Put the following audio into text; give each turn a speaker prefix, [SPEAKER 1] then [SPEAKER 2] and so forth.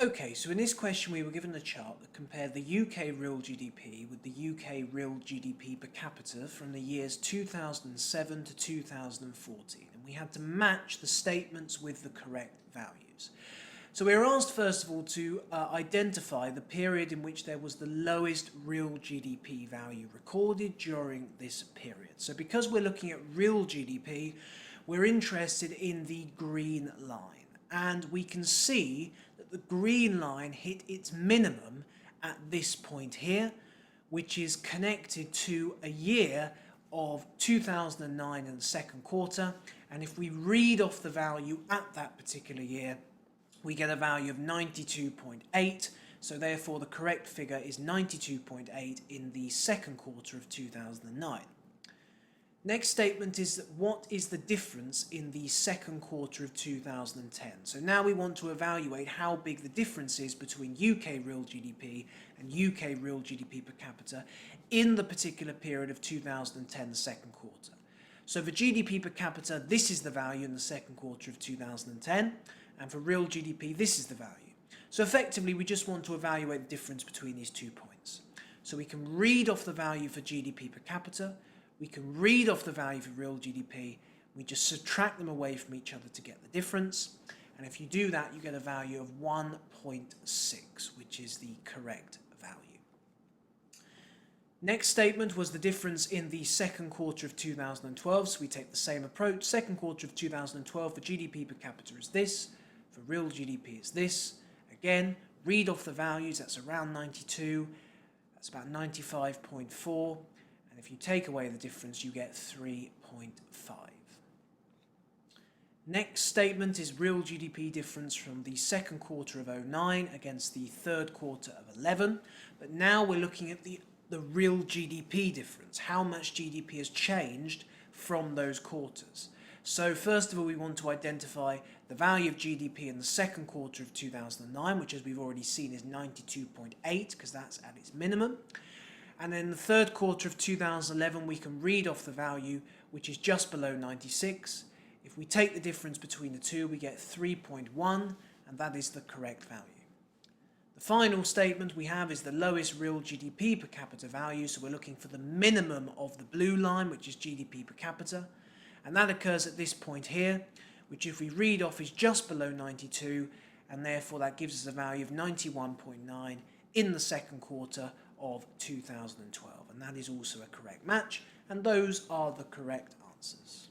[SPEAKER 1] Okay, so in this question we were given a chart that compared the UK real GDP with the UK real GDP per capita from the years 2007 to 2014, and we had to match the statements with the correct values. So we were asked first of all to identify the period in which there was the lowest real GDP value recorded during this period. So because we're looking at real GDP, we're interested in the green line. And we can see that the green line hit its minimum at this point here, which is connected to a year of 2009 in the second quarter. And if we read off the value at that particular year, we get a value of 92.8. So therefore the correct figure is 92.8 in the second quarter of 2009. Next statement is what is the difference in the second quarter of 2010? So now we want to evaluate how big the difference is between UK real GDP and UK real GDP per capita in the particular period of 2010, the second quarter. So for GDP per capita, this is the value in the second quarter of 2010, and for real GDP, this is the value. So effectively, we just want to evaluate the difference between these 2 points. So we can read off the value for GDP per capita, we can read off the value for real GDP, we just subtract them away from each other to get the difference, and if you do that you get a value of 1.6, which is the correct value. Next statement was the difference in the second quarter of 2012, so we take the same approach. Second quarter of 2012 for GDP per capita is this, for real GDP is this. Again, read off the values, that's around 92, that's about 95.4. And if you take away the difference, you get 3.5. Next statement is real GDP difference from the second quarter of 2009 against the third quarter of 2011. But now we're looking at the real GDP difference, how much GDP has changed from those quarters. So first of all, we want to identify the value of GDP in the second quarter of 2009, which as we've already seen is 92.8, because that's at its minimum. And then the third quarter of 2011, we can read off the value, which is just below 96. If we take the difference between the two, we get 3.1, and that is the correct value. The final statement we have is the lowest real GDP per capita value, so we're looking for the minimum of the blue line, which is GDP per capita, and that occurs at this point here, which if we read off is just below 92, and therefore that gives us a value of 91.9 in the second quarter of 2012, and that is also a correct match, and those are the correct answers.